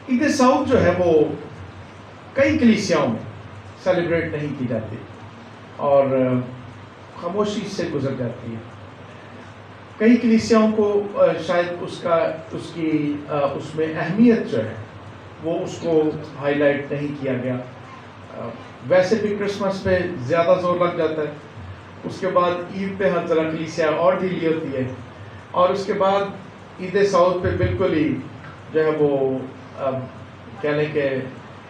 عید سعود جو ہے وہ کئی کلیسیاؤں میں سیلیبریٹ نہیں کی جاتی اور خاموشی سے گزر جاتی ہے. کئی کلیسیاؤں کو شاید اس میں اہمیت جو ہے وہ اس کو ہائی لائٹ نہیں کیا گیا. ویسے بھی کرسمس پہ زیادہ زور لگ جاتا ہے, اس کے بعد عید پہ ہر طرح کلیسیا اور ڈھیلی ہوتی ہے, اور اس کے بعد عید سعود پہ بالکل ہی جو ہے وہ کہنے کے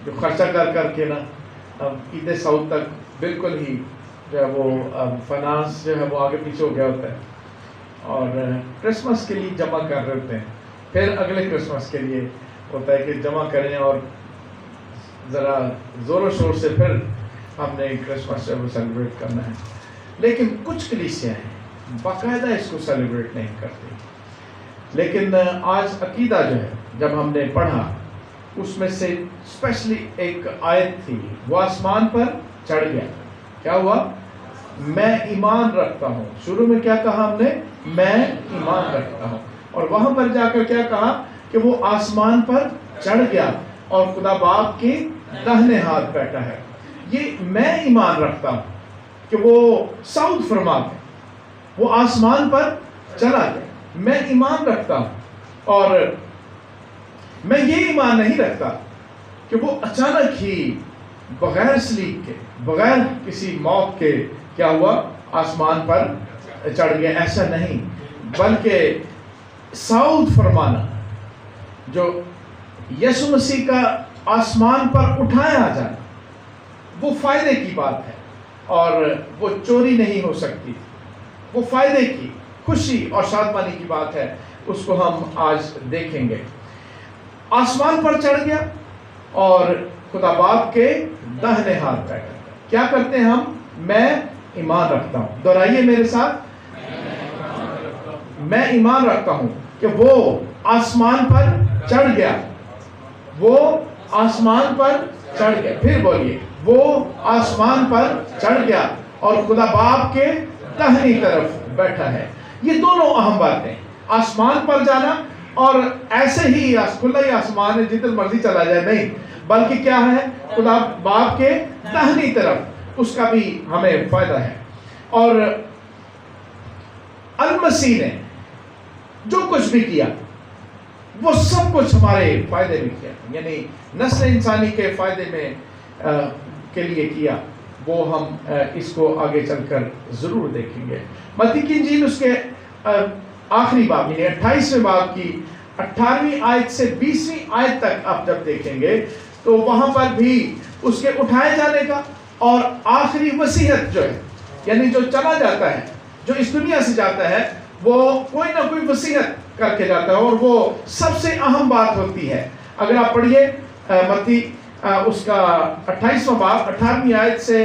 جو خرچہ کر کے نا عید سعود تک بالکل ہی جو ہے وہ فائنانس جو ہے وہ آگے پیچھے ہو گیا ہوتا ہے, اور کرسمس کے لیے جمع کر رہے ہوتے ہیں. پھر اگلے کرسمس کے لیے ہوتا ہے کہ جمع کریں اور ذرا زور و شور سے پھر ہم نے کرسمس جو ہے وہ سیلیبریٹ کرنا ہے. لیکن کچھ کلیسیاں ہیں باقاعدہ اس کو سیلیبریٹ نہیں کرتی. لیکن آج عقیدہ جو ہے جب ہم نے پڑھا اس میں سے اسپیشلی ایک آیت تھی, وہ آسمان پر چڑھ گیا. کیا ہوا؟ میں ایمان رکھتا ہوں. شروع میں کیا کہا ہم نے؟ میں ایمان رکھتا ہوں. اور وہاں پر جا کر کیا کہا کہ وہ آسمان پر چڑھ گیا اور خدا باپ کے داہنے ہاتھ بیٹھا ہے. یہ میں ایمان رکھتا ہوں کہ وہ سعود فرما گئے, وہ آسمان پر چلا گیا. میں ایمان رکھتا ہوں, اور میں یہ ایمان نہیں رکھتا کہ وہ اچانک ہی بغیر سلیپ کے, بغیر کسی موت کے کیا ہوا, آسمان پر چڑھ گیا. ایسا نہیں, بلکہ صعود فرمانا, جو یسوع مسیح کا آسمان پر اٹھایا جانا, وہ فائدے کی بات ہے اور وہ چوری نہیں ہو سکتی. وہ فائدے کی, خوشی اور شادمانی کی بات ہے. اس کو ہم آج دیکھیں گے. آسمان پر چڑھ گیا اور خدا باپ کے داہنے ہاتھ بیٹھا. کیا کرتے ہیں ہم؟ میں ایمان رکھتا ہوں. دہرائیے میرے ساتھ, میں ایمان رکھتا ہوں کہ وہ آسمان پر چڑھ گیا, وہ آسمان پر چڑھ گیا. پھر بولیے, وہ آسمان پر چڑھ گیا اور خدا باپ کے داہنی طرف بیٹھا ہے. یہ دونوں اہم باتیں, آسمان پر جانا اور ایسے ہی کھلا ہی آسمان ہے جتنے مرضی چلا جائے, نہیں, بلکہ کیا ہے, خدا باپ کے داہنی طرف, اس کا بھی ہمیں فائدہ ہے. اور المسیح نے جو کچھ بھی کیا وہ سب کچھ ہمارے فائدے میں کیا, یعنی نسل انسانی کے فائدے میں کے لیے کیا. وہ ہم اس کو آگے چل کر ضرور دیکھیں گے. متی کی انجیل اس کے آخری باب یعنی 28ویں باب کی 18ویں آیت سے 20ویں آیت تک آپ جب دیکھیں گے تو وہاں پر بھی اس کے اٹھائے جانے کا اور آخری وصیت جو ہے, یعنی جو چلا جاتا ہے, جو اس دنیا سے جاتا ہے, وہ کوئی نہ کوئی وصیت کر کے جاتا ہے, اور وہ سب سے اہم بات ہوتی ہے. اگر آپ پڑھیے متی اس کا 28واں باب 18ویں آیت سے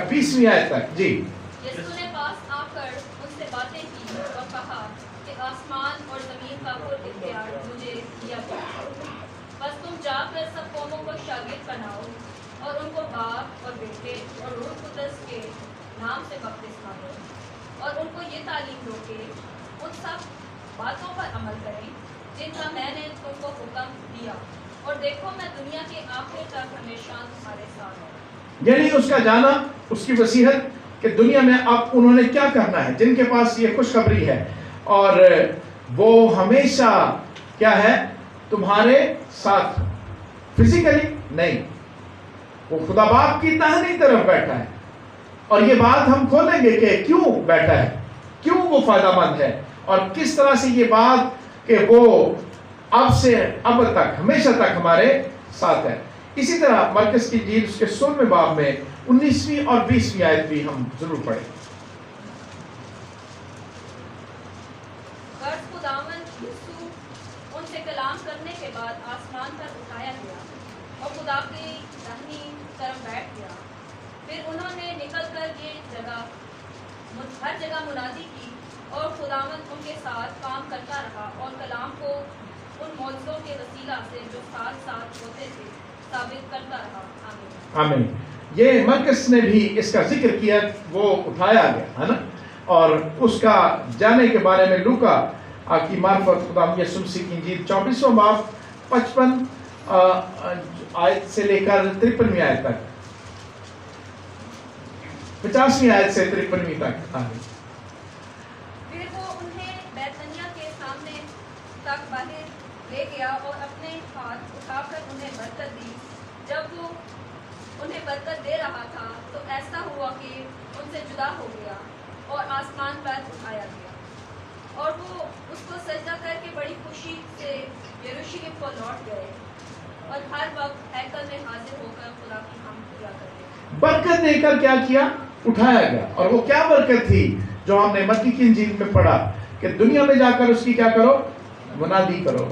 20ویں آیت تک. جی. یسوع نے پاس آ کر ان سے باتیں کی اور کہا کہ آسمان اور زمین کا کل اختیار مجھے دیا گیا ہے. بس تم جا کر سب قوموں کو شاگرد بناؤ اور ان کو باپ اور بیٹے اور روح القدس کے نام سے بپتسمہ دو, اور ان کو یہ تعلیم دو کہ ان سب باتوں پر عمل کریں جن کا میں نے تم کو حکم دیا, اور دیکھو میں دنیا کے آخر تک ہمیشہ تمہارے ساتھ ہوں. یعنی اس کا جانا, اس کی وصیت کہ دنیا میں اب انہوں نے کیا کرنا ہے, جن کے پاس یہ خوشخبری ہے, اور وہ ہمیشہ کیا ہے, تمہارے ساتھ. فزیکلی نہیں, وہ خدا باپ کی داہنی طرف بیٹھا ہے. اور یہ بات ہم کھولیں گے کہ کیوں بیٹھا ہے, کیوں وہ فائدہ مند ہے, اور کس طرح سے یہ بات کہ وہ اب سے اب تک ہمیشہ تک ہمارے ساتھ ہے. اسی طرح مرکز کی انجیل اس کے 16ویں باب میں 19ویں اور 20ویں آیت بھی ہم ضرور پڑھیں. خداوند یسوع ان سے کلام کرنے کے بعد آسمان پر اٹھایا گیا اور خدا کی داہنی طرف بیٹھ گیا. پھر انہوں نے نکل کر ہر جگہ منادی کی, اور خداوند ان کے ساتھ کام کرتا رہا اور کلام کو ان معجزوں کے وسیلہ سے جو ساتھ ساتھ ہوتے تھے ثابت کرتا رہا. آمین. یہ مرکز نے بھی اس کا ذکر کیا, وہ اٹھایا گیا ہے نا, اور اس کا جانے کے بارے میں لوکا کی معرفت خدا یسوع مسیح کی انجیل 24واں باب 55 آیت سے لے کر 53ویں آیت تک، 50ویں آیت سے 53ویں تک آگے۔ پھر وہ انہیں بیتنیہ کے سامنے تک باہر لے گیا اور اپنے ہاتھ اٹھا کر انہیں برکت دی۔ جب وہ انہیں برکت دے رہا تھا تو ایسا ہوا کہ ان سے جدا ہو گیا اور آسمان پر اٹھایا گیا، اور وہ اس کو سجدہ کر کے بڑی خوشی سے یروشلم کو لوٹ گئے اور ہر وقت ہیکل میں حاضر ہو کر خدا کی حمد کیا کرتے۔ برکت دے کر کیا کیا؟ اٹھایا گیا۔ اور وہ کیا برکت تھی جو ہم نے متی کی انجیل میں پڑھا کہ دنیا میں جا کر اس کی کیا کرو؟ منادی کرو،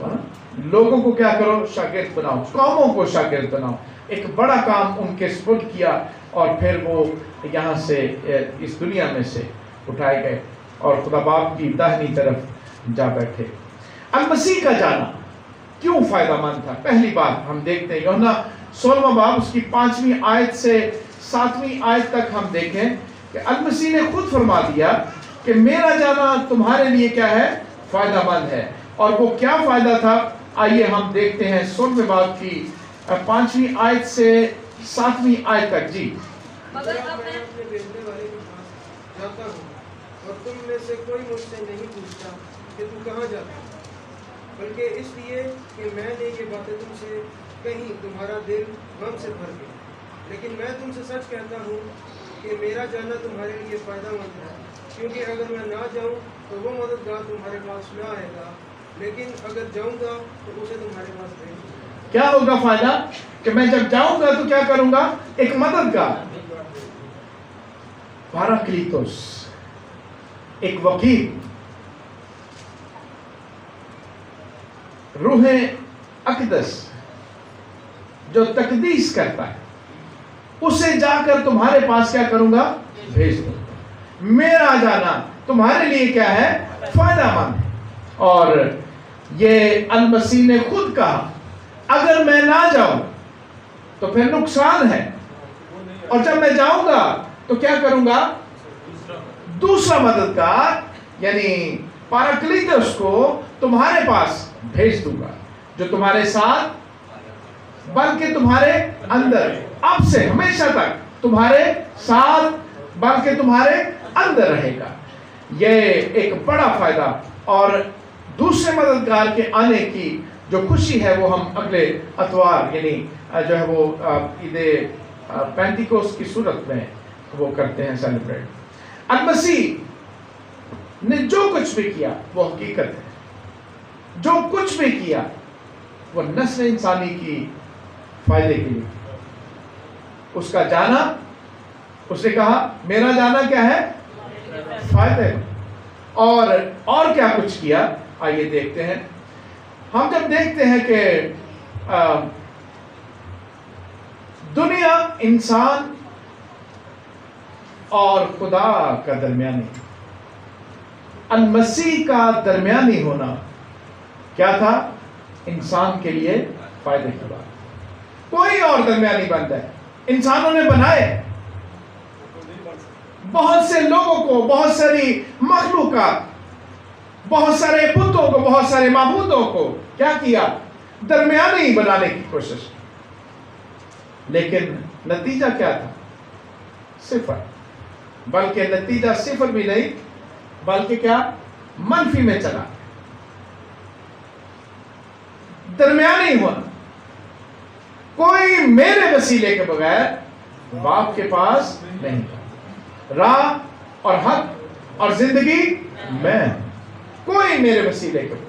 لوگوں کو کیا کرو؟ شاگرد بناؤ، قوموں کو شاگرد بناؤ۔ ایک بڑا کام ان کے سپرد کیا، اور پھر وہ یہاں سے اس دنیا میں سے اٹھائے گئے اور خدا باپ کی داہنی طرف جا بیٹھے۔ المسیح کا جانا کیوں فائدہ مند تھا؟ پہلی بات ہم دیکھتے ہیں یوحنا 16واں باب اس کی 5ویں آیت سے 7ویں آیت تک ہم دیکھیں کہ المسیح نے خود فرما دیا کہ میرا جانا تمہارے لیے کیا ہے؟ فائدہ مند ہے۔ اور وہ کیا فائدہ تھا؟ آئیے ہم دیکھتے ہیں 16ویں باب کی 5ویں آیت سے 7ویں آیت تک۔ جی، مگر اب میں اپنے بھیجنے والے کے پاس جاتا ہوں، اور تم میں سے کوئی مجھ سے نہیں پوچھتا کہ تو کہاں جاتا ہے، بلکہ اس لیے کہ میں نے یہ باتیں تم سے کہیں تمہارا دل غم سے بھر گیا۔ لیکن میں تم سے سچ کہتا ہوں کہ میرا جانا تمہارے لیے فائدہ مند ہے، کیونکہ اگر میں نہ جاؤں تو وہ مددگار تمہارے پاس نہ آئے گا، لیکن اگر جاؤں گا تو اسے تمہارے پاس بھیج دوں گا۔ کیا ہوگا فائدہ؟ کہ میں جب جاؤں گا تو کیا کروں گا؟ ایک مددگار، پاراکلیتوس، ایک وکیل، روح اقدس جو تقدیس کرتا ہے، اسے جا کر تمہارے پاس کیا کروں گا؟ بھیج دوں گا۔ میرا جانا تمہارے لیے کیا ہے؟ فائدہ مند ہے۔ اور یہ المسیح نے خود کہا اگر میں نہ جاؤں تو پھر نقصان ہے، اور جب میں جاؤں گا تو کیا کروں گا؟ دوسرا مددگار یعنی پاراکلیتوس کو تمہارے پاس بھیج دوں گا، جو تمہارے ساتھ بلکہ تمہارے اندر، اب سے ہمیشہ تک تمہارے ساتھ بلکہ تمہارے اندر رہے گا۔ یہ ایک بڑا فائدہ، اور دوسرے مددگار کے آنے کی جو خوشی ہے وہ ہم اگلے اتوار یعنی جو ہے وہ عید پینتیکوس کی صورت میں وہ کرتے ہیں سیلیبریٹ۔ المسیح نے جو کچھ بھی کیا وہ حقیقت ہے، جو کچھ بھی کیا وہ نسل انسانی کی فائدے کے لیے۔ اس کا جانا، اس نے کہا میرا جانا کیا ہے؟ فائدے۔ اور کیا کچھ کیا؟ آئیے دیکھتے ہیں۔ ہم جب دیکھتے ہیں کہ دنیا، انسان اور خدا کا درمیانی، المسیح کا درمیانی ہونا کیا تھا؟ انسان کے لیے فائدے کی بات۔ کوئی اور درمیانی بند ہے انسانوں نے بنائے، بہت سے لوگوں کو، بہت ساری مخلوقات، بہت سارے بتوں کو، بہت سارے معبودوں کو کیا کیا؟ درمیانی بنانے کی کوشش کی، لیکن نتیجہ کیا تھا؟ صفر۔ بلکہ نتیجہ صفر بھی نہیں بلکہ کیا؟ منفی میں چلا۔ درمیانی ہونا، کوئی میرے وسیلے کے بغیر باپ کے پاس نہیں جاتا۔ راہ اور حق اور زندگی میں، کوئی میرے وسیلے کے بغیر۔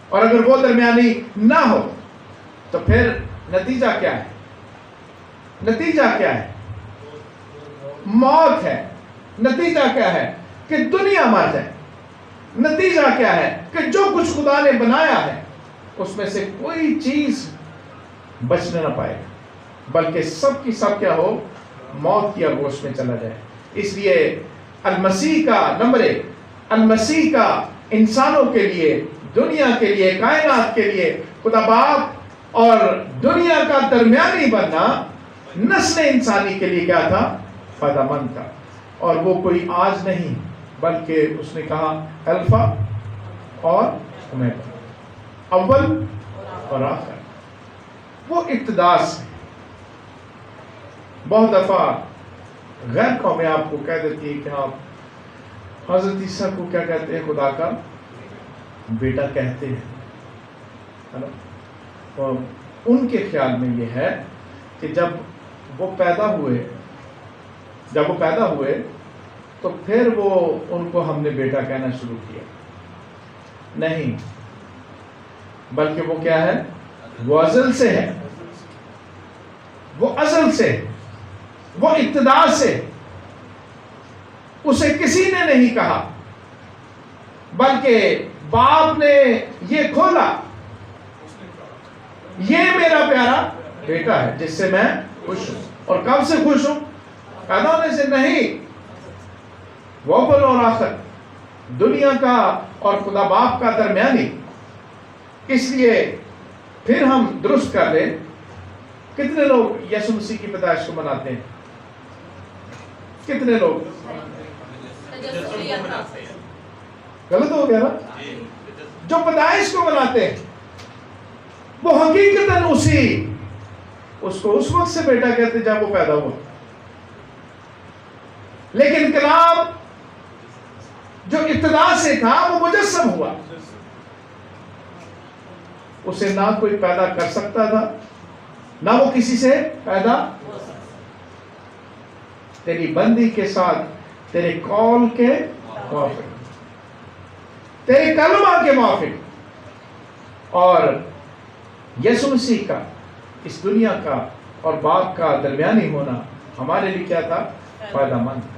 اور اگر وہ درمیانی نہ ہو تو پھر نتیجہ کیا ہے؟ نتیجہ کیا ہے؟ موت ہے۔ نتیجہ کیا ہے؟ کہ دنیا مر جائے۔ نتیجہ کیا ہے؟ کہ جو کچھ خدا نے بنایا ہے اس میں سے کوئی چیز بچنے نہ پائے گا، بلکہ سب کی سب کیا ہو؟ موت کی آغوش میں چلا جائے۔ اس لیے المسیح کا نمبر ایک، المسیح کا انسانوں کے لیے، دنیا کے لیے، کائنات کے لیے، خدا باپ اور دنیا کا درمیانی بننا نسل انسانی کے لیے کیا تھا؟ فائدہ مند تھا۔ اور وہ کوئی آج نہیں بلکہ اس نے کہا الفا اور اومیگا، اول اور آخر۔ وہ اقتداس ہے. بہت دفعہ غیر قومیں آپ کو کہہ دیتی ہیں کہ آپ حضرت عیسیٰ کو کیا کہتے ہیں؟ خدا کا بیٹا کہتے ہیں، ہے نا؟ تو ان کے خیال میں یہ ہے کہ جب وہ پیدا ہوئے تو پھر وہ ان کو ہم نے بیٹا کہنا شروع کیا. نہیں، بلکہ وہ کیا ہے؟ وہ ازل سے ہے، وہ ازل سے، وہ ابتدا سے. اسے کسی نے نہیں کہا، بلکہ باپ نے یہ کھولا، یہ میرا پیارا بیٹا ہے جس سے میں خوش ہوں. اور کب سے خوش ہوں؟ پیدا ہونے سے نہیں. وہ اول اور آخر، دنیا کا اور خدا باپ کا درمیانی. اس لیے پھر ہم درست کر لیں، کتنے لوگ یسوع مسیح کی پیدائش کو مناتے ہیں؟ کتنے لوگ؟ غلط ہو گیا نا؟ جو پیدائش کو مناتے ہیں وہ حقیقتاً اس کو اس وقت سے بیٹا کہتے جب وہ پیدا ہوا. لیکن کلام جو ابتدا سے تھا وہ مجسم ہوا. اسے نہ کوئی پیدا کر سکتا تھا، نہ وہ کسی سے پیدا. تیری بندی کے ساتھ تیرے قول کے موافق، تیرے کلمہ کے موافق. اور یسوع مسیح کا اس دنیا کا اور باپ کا درمیانی ہونا ہمارے لیے کیا تھا؟ فائدہ مند تھا.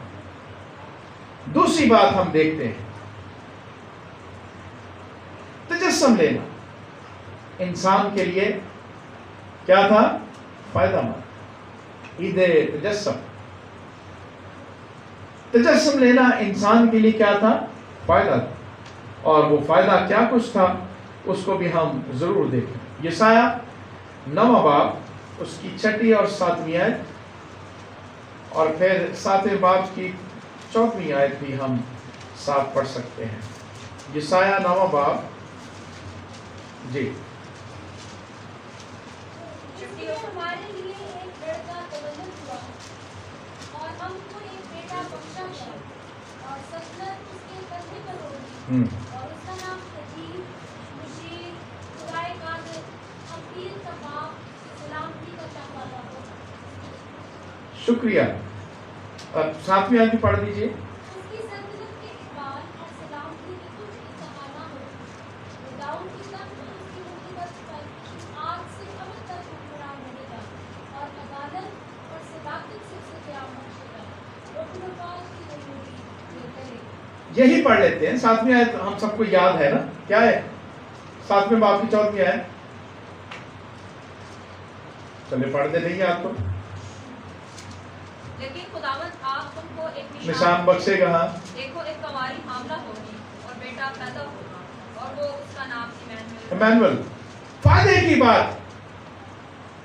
دوسری بات ہم دیکھتے ہیں، تجسم لینا انسان کے لیے کیا تھا؟ فائدہ مند. عید تجسم لینا انسان کے لیے کیا تھا؟ فائدہ تھا. اور وہ فائدہ کیا کچھ تھا اس کو بھی ہم ضرور دیکھیں. یسایہ 9 باب اس کی 6 اور 7 آیت، اور پھر 7 باب کی 4 آیت بھی ہم ساتھ پڑھ سکتے ہیں. یسایہ 9 باب جی. ہمارے لیے ایک لڑکا تولد ہوا اور ہم کو ایک بیٹا بخشا گیا، اور سلطنت اس کے کندھے پر ہوگی، اور اس کا نام عجیب، مشیر، خدائے قادر، حکیم کا باپ، سلامتی کا چاہنے والا ہوگا. شکریہ. اب 7 آیت بھی پڑھ دیجیے. اس کی سلطنت کے اقبال اور سلامتی کی کچھ انتہا نہ ہوگی. وہ داؤد کی تخت اور اس کی حکومت پر آج سے ابد تک حکمران رہے گا، اور عدالت اور صداقت سے اسے قیام بخشے گا. وہ خلفاء کی جمہوری یہ کرے. یہی پڑھ لیتے ہیں. 7 آیت ہم سب کو یاد ہے نا؟ کیا ہے 7 باب کی 4 آیت؟ چلے پڑھ دے نہیں یاد تو. لیکن خداوند آپ تم کو ایک نشان بخشے گا. ہاں، دیکھو ایک کنواری حاملہ ہوگی اور بیٹا پیدا ہوگا، اور وہ اس کا نام ایمانویل. فائدے کی بات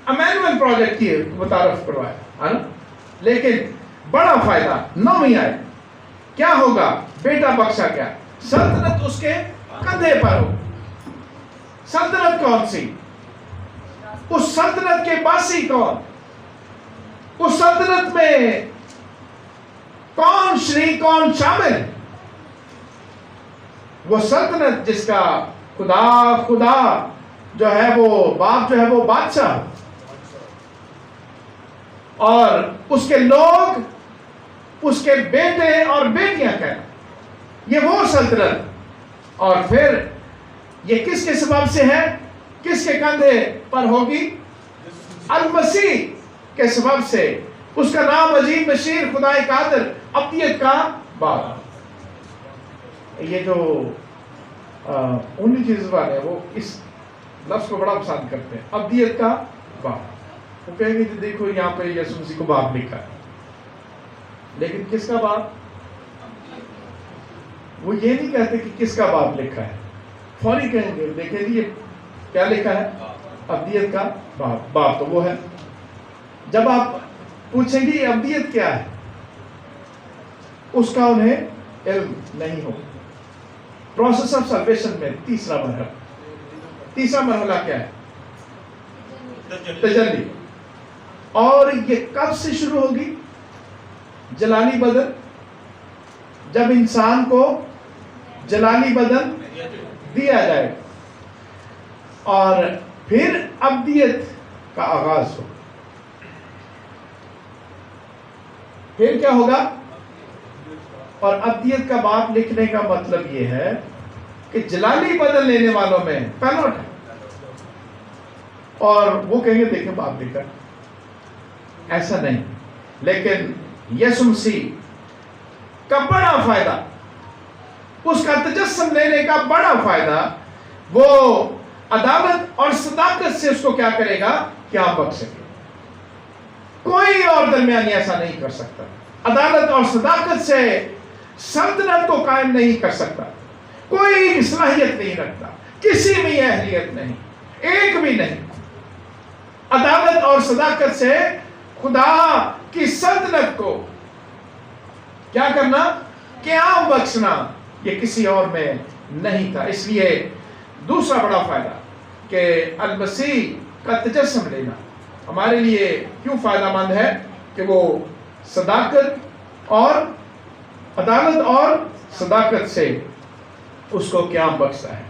ایمانویل پروجیکٹ کی متعارف کروایا ہے نا. لیکن بڑا فائدہ 9 آیت کیا ہوگا؟ بیٹا بخشا گیا، سلطنت اس کے کندھے پر ہو. سلطنت کون سی؟ اس سلطنت کے باسی کون؟ اس سلطنت میں کون شریک، کون شامل؟ وہ سلطنت جس کا خدا جو ہے وہ باپ جو ہے وہ بادشاہ، اور اس کے لوگ اس کے بیٹے اور بیٹیاں کہنا. یہ وہ سلطنت. اور پھر یہ کس کے سبب سے ہے؟ کس کے کندھے پر ہوگی؟ المسیح کے سبب سے. اس کا نام عجیب، مشیر، خدائے قادر، ابدیت کا باپ. یہ جو 19 والے ہیں وہ اس لفظ کو بڑا پسند کرتے ہیں، ابدیت کا باپ. وہ کہیں گے کہ دیکھو یہاں پہ یسوع مسیح کو باپ لکھا ہے، لیکن کس کا باپ؟ وہ یہ نہیں کہتے کہ کس کا باپ لکھا ہے. فوری کہیں گے دیکھیں جی یہ کیا لکھا ہے؟ ابدیت کا باپ. باپ تو وہ ہے. جب آپ پوچھیں گے یہ ابدیت کیا ہے، اس کا انہیں علم نہیں ہو. پروسیس آف سلویشن میں تیسرا مرحلہ کیا ہے؟ تجلی. اور یہ کب سے شروع ہوگی؟ جلالی بدن، جب انسان کو جلالی بدن دیا جائے اور پھر ابدیت کا آغاز ہو. پھر کیا ہوگا؟ اور ابدیت کا باب لکھنے کا مطلب یہ ہے کہ جلالی بدل لینے والوں میں پیلوٹ ہے، اور وہ کہیں گے دیکھیں باپ لکھا. ایسا نہیں، لیکن یسوع مسیح کا بڑا فائدہ، اس کا تجسم لینے کا بڑا فائدہ، وہ عدالت اور صداقت سے اس کو کیا کرے گا؟ کیا بخشے گا. کوئی اور درمیانی ایسا نہیں کر سکتا. عدالت اور صداقت سے سلطنت کو قائم نہیں کر سکتا. کوئی صلاحیت نہیں رکھتا، کسی میں یہ اہلیت نہیں، ایک بھی نہیں. عدالت اور صداقت سے خدا کی سلطنت کو کیا کرنا؟ قیام بخشنا، یہ کسی اور میں نہیں تھا. اس لیے دوسرا بڑا فائدہ کہ المسیح کا تجسم لینا ہمارے لیے کیوں فائدہ مند ہے کہ وہ صداقت اور عدالت اور صداقت سے اس کو قیام بخشتا ہے.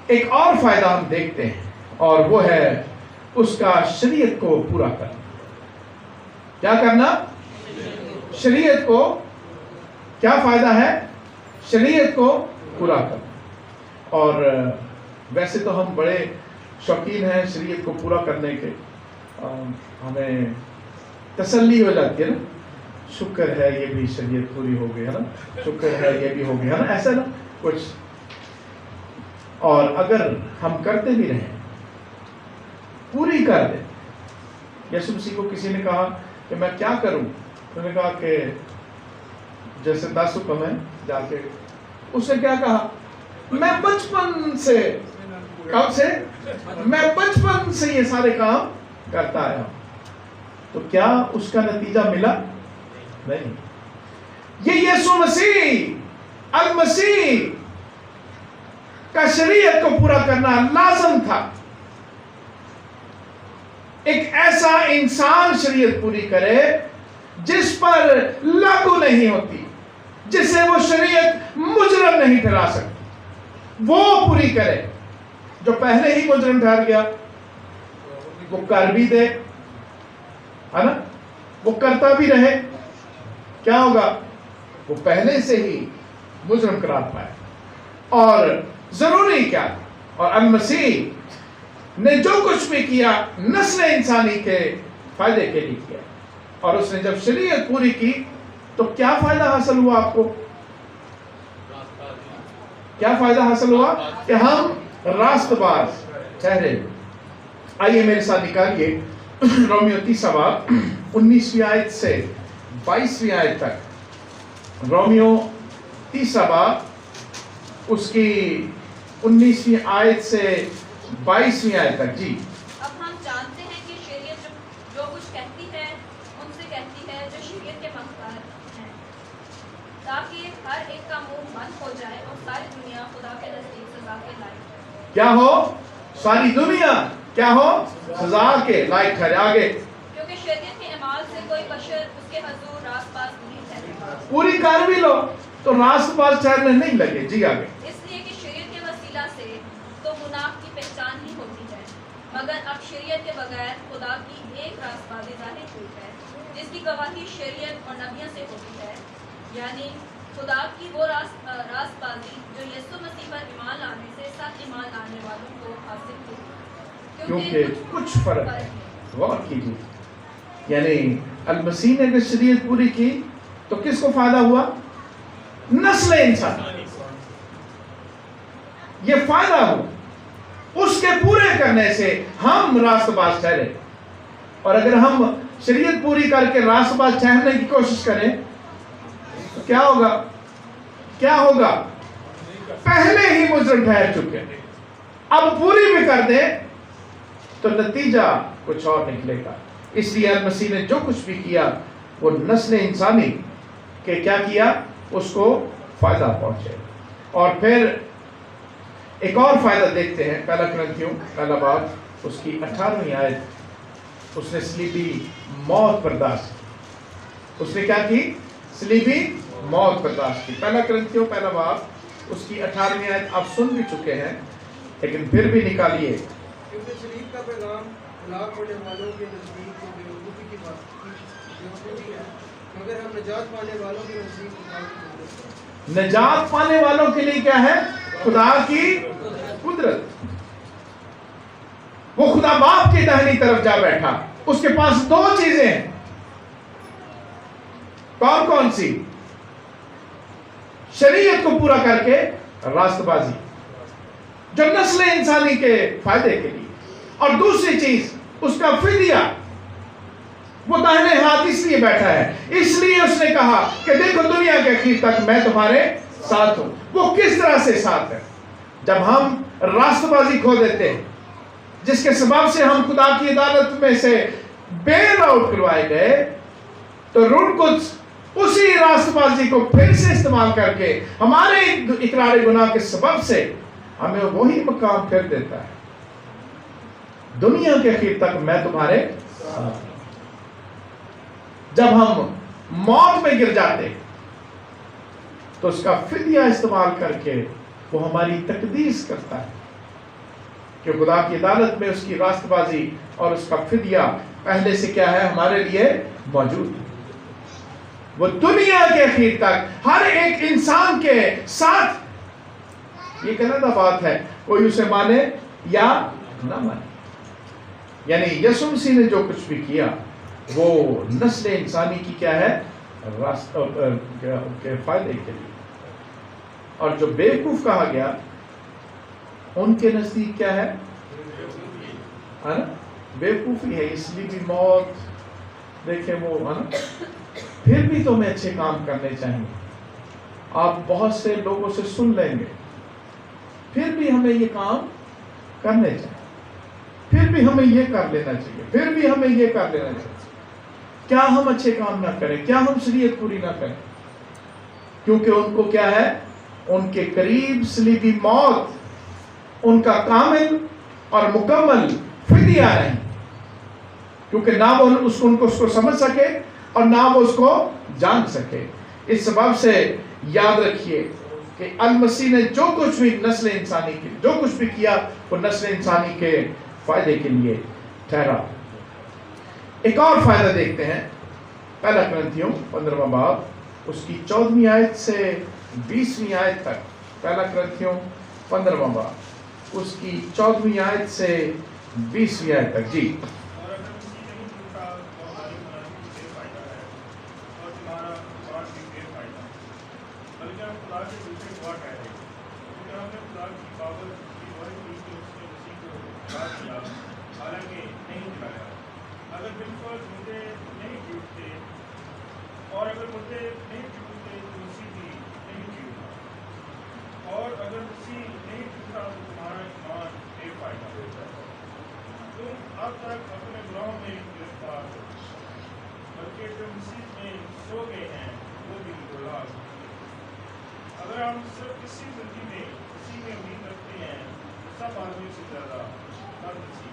ایک اور فائدہ ہم دیکھتے ہیں، اور وہ ہے اس کا شریعت کو پورا کرنا. کیا کرنا؟ شریعت کو. کیا فائدہ ہے؟ شریعت کو پورا کرنا. اور ویسے تو ہم بڑے شوقین ہیں شریعت کو پورا کرنے کے، ہمیں تسلی ہو جاتی ہے نا، شکر ہے یہ بھی شریعت پوری ہو گئی ہے نا، شکر ہے یہ بھی ہو گیا ہے نا، ایسا نا کچھ. اور اگر ہم کرتے بھی رہیں، پوری کر دیں. یسوع مسیح کو کسی نے کہا کہ میں کیا کروں؟ انہوں نے کہا کہ جیسے 10 حکم ہے جا کے. اس نے کیا کہا؟ میں بچپن سے، کب سے؟ میں بچپن سے یہ سارے کام کرتا آیا ہوں. تو کیا اس کا نتیجہ ملا؟ نہیں. یہ یسوع مسیح المسیح کا شریعت کو پورا کرنا لازم تھا. ایک ایسا انسان شریعت پوری کرے جس پر لاگو نہیں ہوتی، جسے وہ شریعت مجرم نہیں ٹھہرا سکتی. وہ پوری کرے. جو پہلے ہی مجرم ٹھہر گیا وہ کر بھی دے، ہے نا، وہ کرتا بھی رہے، کیا ہوگا؟ وہ پہلے سے ہی مجرم قرار پائے. اور ضروری کیا؟ اور المسیح نے جو کچھ بھی کیا نسل انسانی کے فائدے کے لیے کیا. اور اس نے جب شریعت پوری کی تو کیا فائدہ حاصل ہوا آپ کو؟ کیا فائدہ حاصل ہوا؟ کہ ہم راست باز ٹھہرے. آئیے میرے ساتھ نکالیے رومیو 30 باب 19ویں آیت سے 22ویں آیت تک. رومیو 30 باب اس کی 19ویں آیت سے 22ویں آیت تک. جی. اب ہم جانتے ہیں کہ شریعت جو کچھ کہتی ہے ان سے کہتی ہے جو شریعت کے مختار ہیں، تاکہ ہر ایک کا منہ بند ہو جائے اور ساری دنیا خدا کے نزدیک سزا کے لائق ہے. کیا ہو؟ ساری دنیا کیا ہو؟ سزا کے لائق ٹھہرے. آگے. کیونکہ شریعت کے اعمال سے کوئی بشر اس کے حضور راست باز نہیں ٹھہرے. پوری کر بھی لو تو راست باز ٹھہرنے نہیں لگے. جی آگے. اس لیے کہ شریعت کے وسیلہ سے تو گناہ کی پہچان ہی ہوتی ہے، مگر اب شریعت کے بغیر خدا کی ایک راست بازی ظاہر ہوئی ہے جس کی گواہی شریعت اور نبیوں سے ہوتی ہے، یعنی خدا کی وہ راست بازی جو یسوع مسیح پر ایمان لانے سے سب ایمان لانے والوں کو حاصل ہوئی. کیونکہ کچھ فرق ہے. غور کیجیے، یعنی المسیح نے اگر شریعت پوری کی تو کس کو فائدہ ہوا؟ نسل انسان. یہ فائدہ ہو اس کے پورے کرنے سے ہم راست باز ٹھہرے. اور اگر ہم شریعت پوری کر کے راست باز ٹھہرنے کی کوشش کریں تو کیا ہوگا؟ کیا ہوگا؟ پہلے ہی مجرم ٹھہر چکے، اب پوری بھی کر دیں تو نتیجہ کچھ اور نکلے گا. اس لیے المسیح نے جو کچھ بھی کیا وہ نسل انسانی کے کیا کیا؟ اس کو فائدہ پہنچے. اور پھر ایک اور فائدہ دیکھتے ہیں، پہلا کرنتھیوں پہلا باب اس کی 18ویں آیت، اس نے صلیبی موت برداشت کی. اس نے کیا کی؟ صلیبی موت برداشت کی. پہلا کرنتھیوں پہلا باب اس کی 18ویں آیت آپ سن بھی چکے ہیں، لیکن پھر بھی نکالیے. کیونکہ صلیب کا پیغام ہلاک ہونے والوں کے نزدیک تو بیوقوفی کی بات ہے، مگر ہم نجات پانے والوں کے نزدیک خدا کی قدرت ہے. نجات پانے والوں کے لیے کیا ہے؟ خدا کی قدرت. وہ خدا باپ کی داہنی طرف جا بیٹھا، اس کے پاس دو چیزیں ہیں. کون کون سی؟ شریعت کو پورا کر کے راست بازی جو نسل انسانی کے فائدے کے لیے، اور دوسری چیز اس کا فدیہ. وہ داہنے ہاتھ اس لیے بیٹھا ہے، اس لیے اس نے کہا کہ دیکھو دنیا کے اخیر تک میں تمہارے ساتھ ہوں. وہ کس طرح سے ساتھ ہے؟ جب ہم راست بازی کھو دیتے ہیں، جس کے سبب سے ہم خدا کی عدالت میں سے بیل آؤٹ کروائے گئے، تو روح القدس اسی راست بازی کو پھر سے استعمال کر کے ہمارے اقرار گناہ کے سبب سے ہمیں وہی مقام پھر دیتا ہے، دنیا کے اخیر تک میں تمہارے ساتھ ہوں. جب ہم موت میں گر جاتے تو اس کا فدیہ استعمال کر کے وہ ہماری تقدیس کرتا ہے کہ خدا کی عدالت میں اس کی راست بازی اور اس کا فدیہ پہلے سے کیا ہے؟ ہمارے لیے موجود ہے. وہ دنیا کے اخیر تک ہر ایک انسان کے ساتھ. یہ کہنا بات ہے، کوئی اسے مانے یا نہ مانے. یعنی یسوع مسیح نے جو کچھ بھی کیا وہ نسل انسانی کی کیا ہے؟ کے فائدے کے لیے. اور جو بیوقوف کہا گیا ان کے نزدیک کیا ہے؟ بیوقوفی ہے. اس لیے بھی موت دیکھیں وہ ہے نا. پھر بھی تو ہمیں اچھے کام کرنے چاہیے. آپ بہت سے لوگوں سے سن لیں گے، پھر بھی ہمیں یہ کام کرنے چاہیے، پھر بھی ہمیں یہ کر لینا چاہیے، پھر بھی ہمیں یہ کر لینا چاہیے. کیا ہم اچھے کام نہ کریں؟ کیا ہم شریعت پوری نہ کریں؟ کیونکہ ان کو کیا ہے؟ ان کے قریب صلیبی موت ان کا کامل اور مکمل فدیہ نہیں، کیونکہ نہ وہ اس کو سمجھ سکے اور نہ وہ اس کو جان سکے. اس سبب سے یاد رکھیے کہ المسیح نے جو کچھ بھی نسل انسانی کے جو کچھ بھی کیا وہ نسل انسانی کے فائدے کے لیے ٹھہرا. ایک اور فائدہ دیکھتے ہیں. پہلا کرنتھیوں 15واں باب اس کی 14ویں آیت سے 20ویں آیت تک. پہلا کرنتھیوں 15واں باب اس کی 14ویں آیت سے 20ویں آیت تک. جی. اگر ہم صرف کسی زندگی میں کسی میں امید رکھتے ہیں تو سب آدمی سے زیادہ ہر کسی،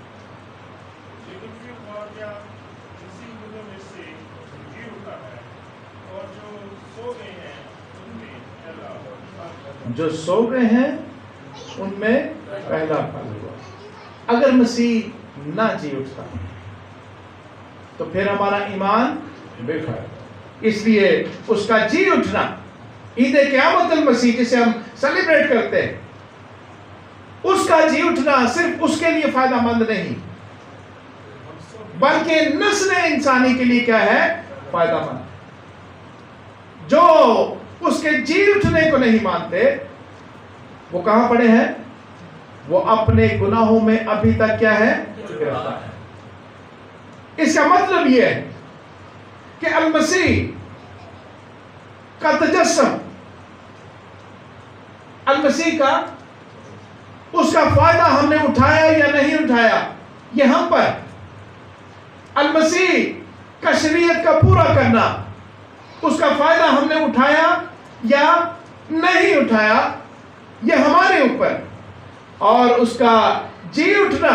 لیکن پھر واقعہ کسی مردوں میں سے جی اٹھا ہے اور جو سو گئے ہیں ان میں پہلا جو سو گئے ہیں ان میں پہلا پھل ہوا. اگر مسیح نہ جی اٹھتا تو پھر ہمارا ایمان بے فائدہ. اس لیے اس کا جی اٹھنا عید قیامت المسیح جسے ہم سیلیبریٹ کرتے ہیں، اس کا جی اٹھنا صرف اس کے لیے فائدہ مند نہیں بلکہ نسل انسانی کے لیے کیا ہے؟ فائدہ مند. جو اس کے جی اٹھنے کو نہیں مانتے وہ کہاں پڑے ہیں؟ وہ اپنے گناہوں میں ابھی تک کیا ہے؟ گرفتار ہے. اس کا مطلب یہ ہے کہ المسیح کا تجسم، المسیح کا اس کا فائدہ ہم نے اٹھایا یا نہیں اٹھایا یہ ہم پر. المسیح کا شریعت کا پورا کرنا اس کا فائدہ ہم نے اٹھایا یا نہیں اٹھایا یہ ہمارے اوپر. اور اس کا جی اٹھنا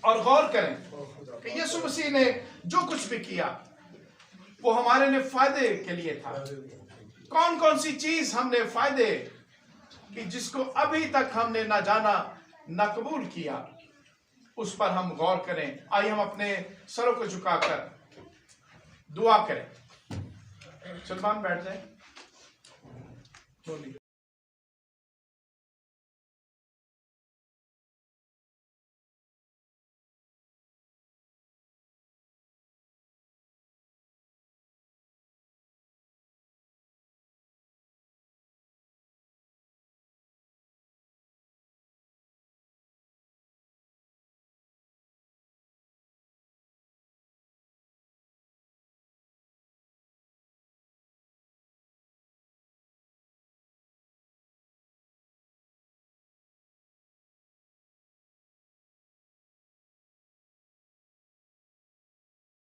اور غور کریں کہ یسوع مسیح نے جو کچھ بھی کیا وہ ہمارے لیے فائدے کے لیے تھا. کون کون سی چیز ہم نے فائدے کی جس کو ابھی تک ہم نے نہ جانا نہ قبول کیا، اس پر ہم غور کریں. آئیے ہم اپنے سروں کو جھکا کر دعا کریں. سلمان بیٹھ جائیں. بولیے.